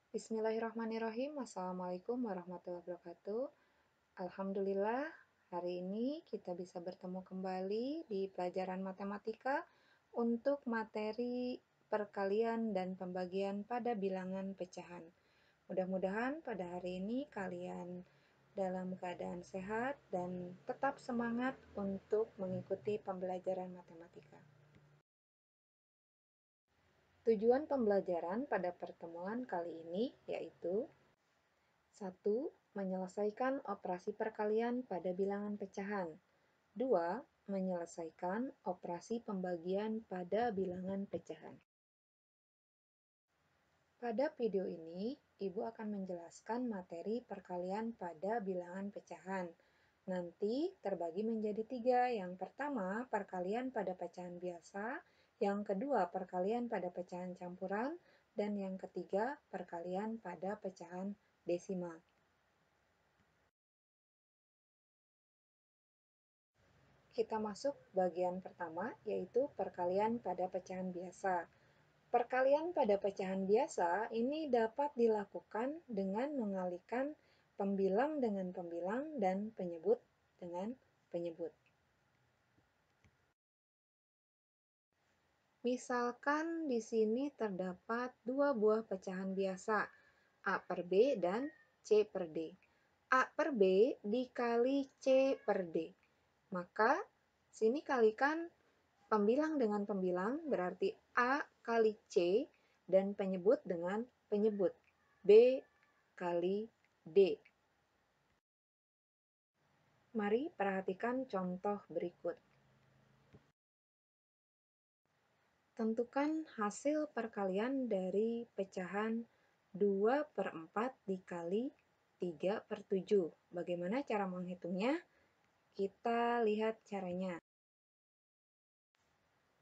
Bismillahirrahmanirrahim. Assalamualaikum warahmatullahi wabarakatuh. Alhamdulillah, hari ini kita bisa bertemu kembali di pelajaran matematika untuk materi perkalian dan pembagian pada bilangan pecahan. Mudah-mudahan pada hari ini kalian dalam keadaan sehat dan tetap semangat untuk mengikuti pembelajaran matematika. Tujuan pembelajaran pada pertemuan kali ini yaitu 1. Menyelesaikan operasi perkalian pada bilangan pecahan. 2. Menyelesaikan operasi pembagian pada bilangan pecahan. Pada video ini, Ibu akan menjelaskan materi perkalian pada bilangan pecahan. Nanti terbagi menjadi 3. Yang pertama, perkalian pada pecahan biasa. Yang kedua, perkalian pada pecahan campuran. Dan yang ketiga, perkalian pada pecahan desimal. Kita masuk bagian pertama, yaitu perkalian pada pecahan biasa. Perkalian pada pecahan biasa ini dapat dilakukan dengan mengalihkan pembilang dengan pembilang dan penyebut dengan penyebut. Misalkan di sini terdapat dua buah pecahan biasa, A per B dan C per D. A per B dikali C per D. Maka sini kalikan pembilang dengan pembilang, berarti A kali C, dan penyebut dengan penyebut, B kali D. Mari perhatikan contoh berikut. Tentukan hasil perkalian dari pecahan 2 per 4 dikali 3 per 7. Bagaimana cara menghitungnya? Kita lihat caranya.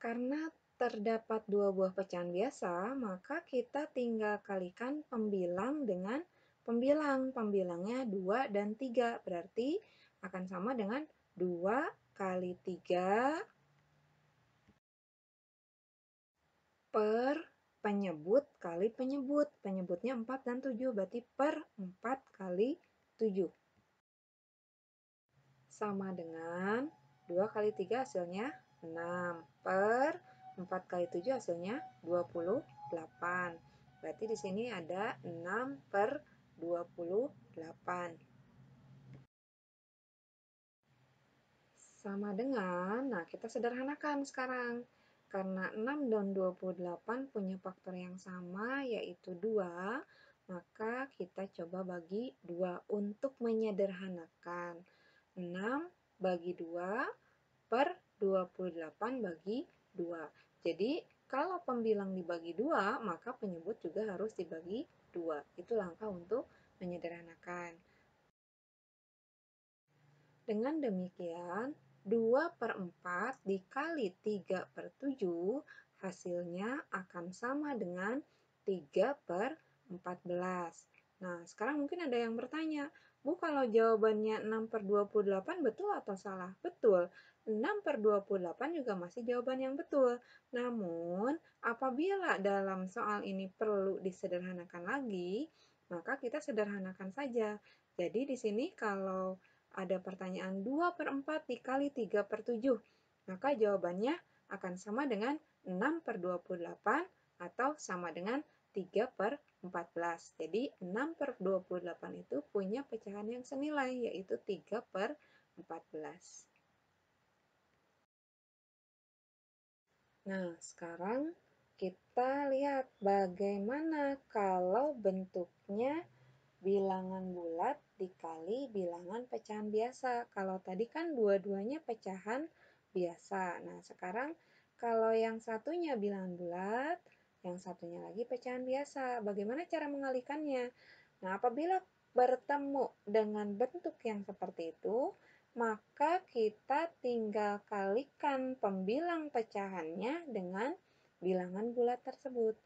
Karena terdapat dua buah pecahan biasa, maka kita tinggal kalikan pembilang dengan pembilang. Pembilangnya 2 dan 3, berarti akan sama dengan 2 kali 3 per penyebut kali penyebut. Penyebutnya 4 dan 7, berarti per 4 kali 7. Sama dengan 2 kali 3 hasilnya 6 per 4 kali 7 hasilnya 28. Berarti di sini ada 6 per 28. Sama dengan, nah kita sederhanakan sekarang. Karena 6 dan 28 punya faktor yang sama, yaitu 2, maka kita coba bagi 2 untuk menyederhanakan. 6 bagi 2 per 28 bagi 2. Jadi, kalau pembilang dibagi 2, maka penyebut juga harus dibagi 2. Itu langkah untuk menyederhanakan. Dengan demikian, 2 per 4 dikali 3 per 7, hasilnya akan sama dengan 3 per 14. Nah, sekarang mungkin ada yang bertanya, Bu, kalau jawabannya 6 per 28 betul atau salah? Betul, 6 per 28 juga masih jawaban yang betul. Namun, apabila dalam soal ini perlu disederhanakan lagi, maka kita sederhanakan saja. Jadi di sini kalau ada pertanyaan 2 per 4 dikali 3 per 7, maka jawabannya akan sama dengan 6 per 28 atau sama dengan 3 per 14. Jadi 6 per 28 itu punya pecahan yang senilai, yaitu 3 per 14. Nah, sekarang kita lihat bagaimana kalau bentuknya bilangan bulat dikali bilangan pecahan biasa. Kalau tadi kan dua-duanya pecahan biasa. Nah, sekarang kalau yang satunya bilangan bulat, yang satunya lagi pecahan biasa. Bagaimana cara mengalihkannya? Nah, apabila bertemu dengan bentuk yang seperti itu, maka kita tinggal kalikan pembilang pecahannya dengan bilangan bulat tersebut.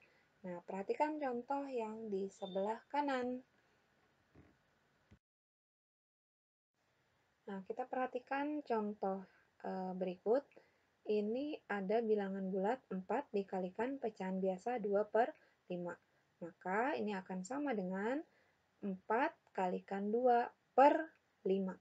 Nah, perhatikan contoh yang di sebelah kanan. Nah, kita perhatikan contoh berikut. Ini ada bilangan bulat 4 dikalikan pecahan biasa 2 per 5. Maka ini akan sama dengan 4 kalikan 2 per 5.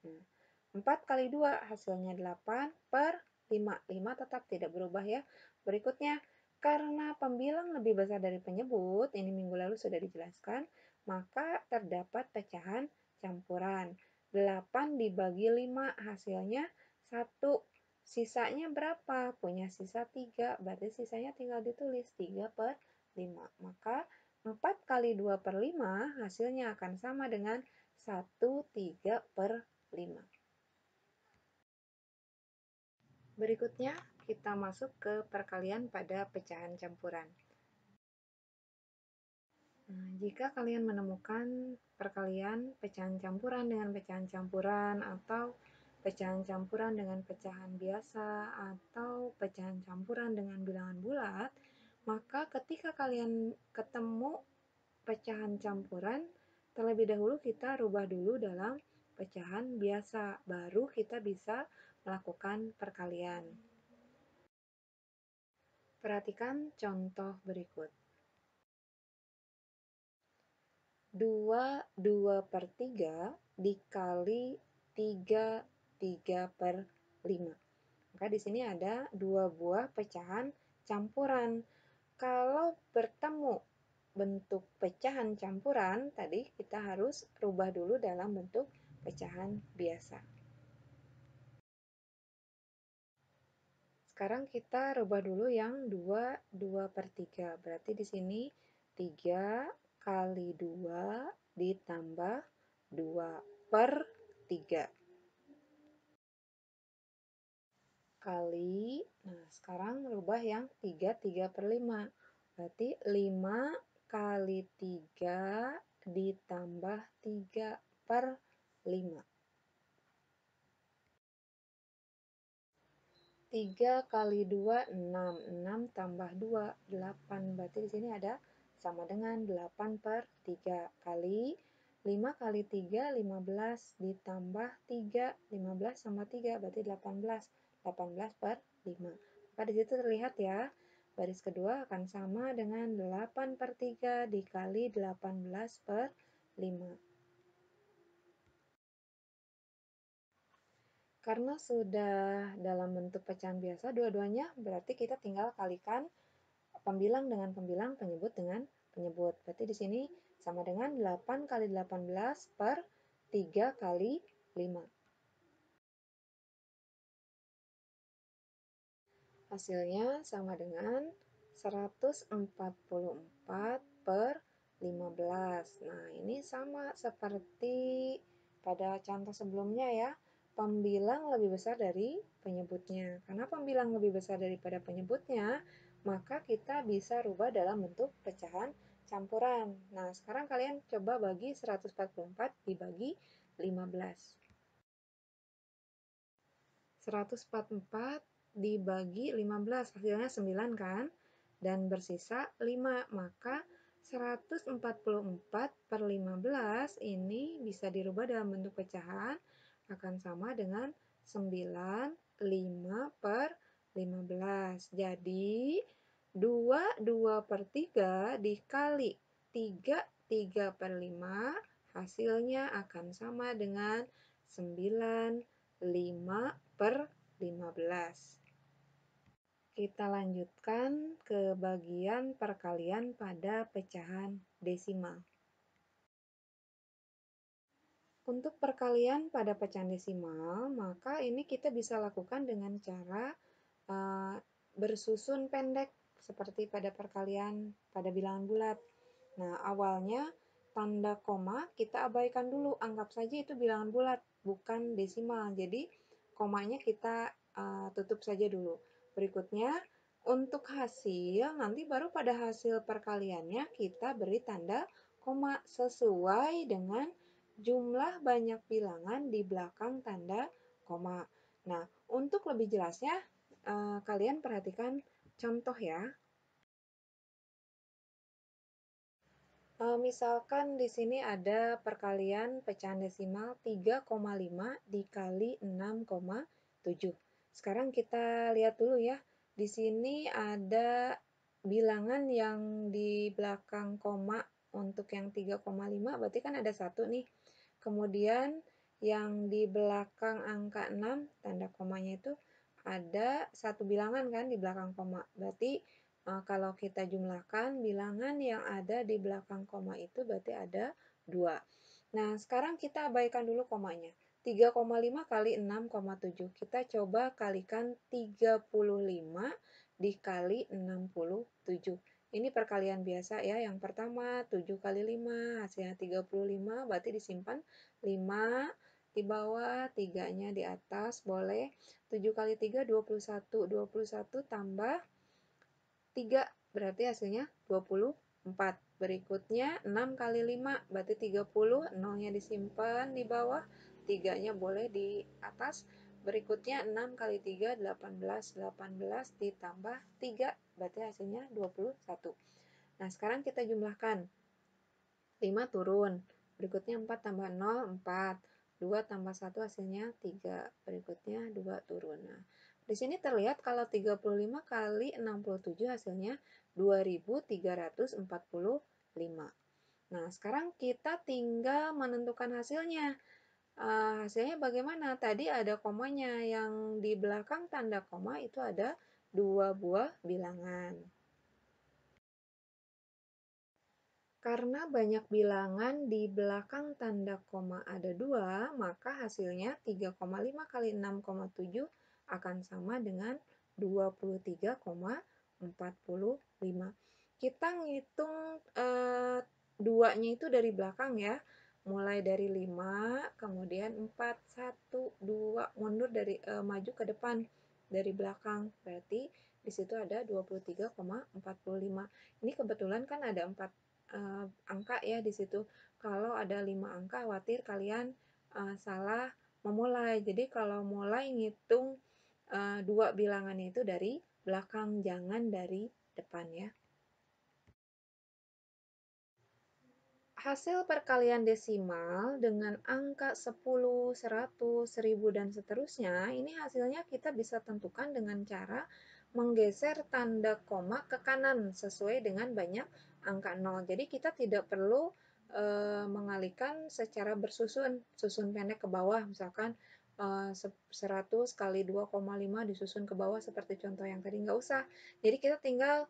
Nah, 4 kali 2 hasilnya 8 per 5. 5 tetap tidak berubah ya. Berikutnya, karena pembilang lebih besar dari penyebut, ini minggu lalu sudah dijelaskan, maka terdapat pecahan campuran. 8 dibagi 5 hasilnya 1. Sisanya berapa? Punya sisa 3, berarti sisanya tinggal ditulis 3 per 5. Maka 4 kali 2 per 5 hasilnya akan sama dengan 1 3 per 5. Berikutnya kita masuk ke perkalian pada pecahan campuran. Nah, jika kalian menemukan perkalian pecahan campuran dengan pecahan campuran atau pecahan campuran dengan pecahan biasa atau pecahan campuran dengan bilangan bulat, maka ketika kalian ketemu pecahan campuran, terlebih dahulu kita rubah dulu dalam pecahan biasa, baru kita bisa melakukan perkalian. Perhatikan contoh berikut. 2/3 dikali 3/5. Maka di sini ada 2 buah pecahan campuran. Kalau bertemu bentuk pecahan campuran, tadi kita harus rubah dulu dalam bentuk pecahan biasa. Sekarang kita rubah dulu yang 2/3. Berarti di sini 3 kali 2 ditambah 2/3. Kali, nah sekarang rubah yang 3/5. Berarti 5 kali 3 ditambah 3/5. 3 kali 2, 6. 6 tambah 2, 8. Berarti di sini ada sama dengan 8/3 kali 5 kali 3, 15 ditambah 3, 15 sama 3 berarti 18. 18/5. Maka di situ terlihat ya, baris kedua akan sama dengan 8/3 dikali 18/5. Karena sudah dalam bentuk pecahan biasa dua-duanya, berarti kita tinggal kalikan pembilang dengan pembilang, penyebut dengan penyebut. Berarti di sini sama dengan 8 kali 18 per 3 kali 5. Hasilnya sama dengan 144 per 15. Nah, ini sama seperti pada contoh sebelumnya ya. Pembilang lebih besar dari penyebutnya. Karena pembilang lebih besar daripada penyebutnya, maka kita bisa rubah dalam bentuk pecahan campuran. Nah, sekarang kalian coba bagi 144 dibagi 15. 144 dibagi 15, hasilnya 9 kan? Dan bersisa 5, maka 144 per 15 ini bisa dirubah dalam bentuk pecahan, akan sama dengan 9, 5 per 15. Jadi, 2 per 3 dikali 3 per 5, hasilnya akan sama dengan 9, 5 per 15. Kita lanjutkan ke bagian perkalian pada pecahan desimal. Untuk perkalian pada pecahan desimal, maka ini kita bisa lakukan dengan cara bersusun pendek seperti pada perkalian pada bilangan bulat. Nah, awalnya tanda koma kita abaikan dulu, anggap saja itu bilangan bulat, bukan desimal. Jadi, komanya kita tutup saja dulu. Berikutnya, untuk hasil, nanti baru pada hasil perkaliannya kita beri tanda koma sesuai dengan jumlah banyak bilangan di belakang tanda koma. Nah, untuk lebih jelasnya, kalian perhatikan contoh ya. Misalkan di sini ada perkalian pecahan desimal 3,5 dikali 6,7. Sekarang kita lihat dulu ya. Di sini ada bilangan yang di belakang koma untuk yang 3,5 berarti kan ada 1 nih. Kemudian yang di belakang angka 6 tanda komanya itu ada 1 bilangan kan di belakang koma. Berarti kalau kita jumlahkan bilangan yang ada di belakang koma itu berarti ada 2. Nah, sekarang kita abaikan dulu komanya. 3,5 kali 6,7. Kita coba kalikan 35 dikali 67. Ini perkalian biasa ya. Yang pertama 7 kali 5 hasilnya 35, berarti disimpan 5 di bawah, 3-nya di atas, boleh. 7 kali 3 21, 21 tambah 3, berarti hasilnya 24. Berikutnya 6 kali 5, berarti 30, 0-nya disimpan di bawah, 3-nya boleh di atas. Berikutnya 6 kali 3, 18, 18 ditambah 3, berarti hasilnya 21. Nah, sekarang kita jumlahkan. 5 turun, berikutnya 4 tambah 0, 4. 2 tambah 1 hasilnya 3, berikutnya 2 turun. Nah, di sini terlihat kalau 35 kali 67 hasilnya 2345. Nah, sekarang kita tinggal menentukan hasilnya. Hasilnya bagaimana? Tadi ada komanya, yang di belakang tanda koma itu ada 2 buah bilangan. Karena banyak bilangan di belakang tanda koma ada 2, maka hasilnya 3,5 kali 6,7 akan sama dengan 23,45. Kita ngitung 2-nya itu dari belakang ya. Mulai dari 5, kemudian 4, 1, 2, mundur dari maju ke depan dari belakang. Berarti di situ ada 23,45. Ini kebetulan kan ada 4 angka ya di situ. Kalau ada 5 angka, khawatir kalian salah memulai. Jadi kalau mulai ngitung 2 bilangan itu dari belakang, jangan dari depan ya. Hasil perkalian desimal dengan angka 10, 100, 1000, dan seterusnya, ini hasilnya kita bisa tentukan dengan cara menggeser tanda koma ke kanan sesuai dengan banyak angka 0. Jadi kita tidak perlu mengalihkan secara bersusun, susun pendek ke bawah, misalkan 100 kali 2,5 disusun ke bawah seperti contoh yang tadi, nggak usah. Jadi kita tinggal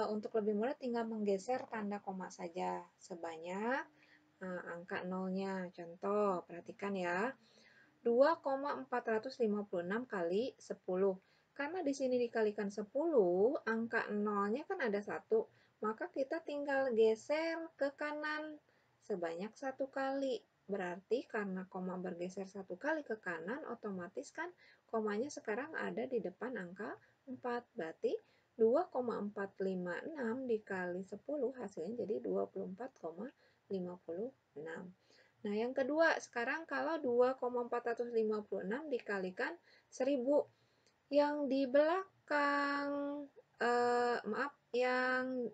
untuk lebih mudah tinggal menggeser tanda koma saja sebanyak angka nolnya. Contoh, perhatikan ya. 2,456 kali 10. Karena di sini dikalikan 10, angka nolnya kan ada 1. Maka kita tinggal geser ke kanan sebanyak 1 kali. Berarti karena koma bergeser 1 kali ke kanan, otomatis kan komanya sekarang ada di depan angka 4. Berarti 2,456 dikali 10 hasilnya jadi 24,56. Nah, yang kedua, sekarang kalau 2,456 dikalikan 1000, yang di belakang, maaf, yang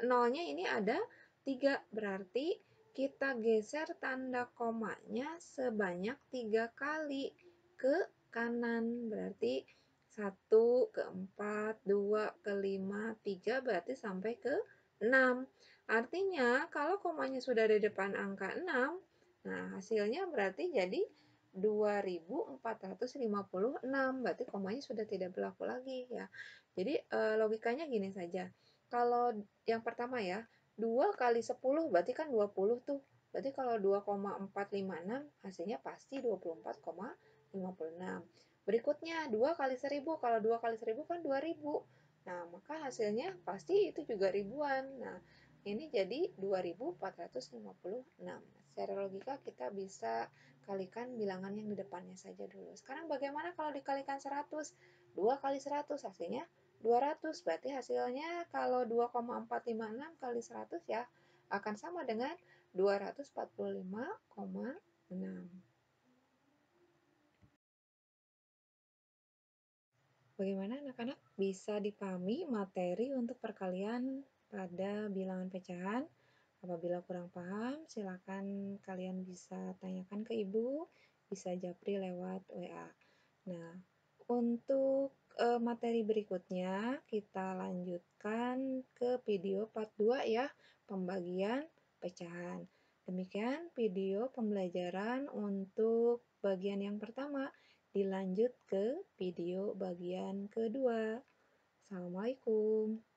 nolnya ini ada 3, berarti kita geser tanda komanya sebanyak 3 kali ke kanan, berarti 1 ke 4, 2 ke 5, 3, berarti sampai ke 6. Artinya, kalau komanya sudah di depan angka 6, nah hasilnya berarti jadi 2456, berarti komanya sudah tidak berlaku lagi ya. Jadi logikanya gini saja. Kalau yang pertama ya, 2 kali 10 berarti kan 20 tuh. Berarti kalau 2,456 hasilnya pasti 24,56. Berikutnya 2 kali 1000, kalau 2 kali 1000 kan 2000. Nah, maka hasilnya pasti itu juga ribuan. Nah, ini jadi 2456. Secara logika kita bisa kalikan bilangan yang di depannya saja dulu. Sekarang bagaimana kalau dikalikan 100? 2 kali 100 hasilnya 200. Berarti hasilnya kalau 2,456 kali 100 ya akan sama dengan 245,6. Bagaimana anak-anak bisa dipahami materi untuk perkalian pada bilangan pecahan? Apabila kurang paham, silakan kalian bisa tanyakan ke ibu, bisa japri lewat WA. Nah, untuk materi berikutnya, kita lanjutkan ke video part 2 ya, pembagian pecahan. Demikian video pembelajaran untuk bagian yang pertama. Dilanjut ke video bagian kedua. Assalamualaikum.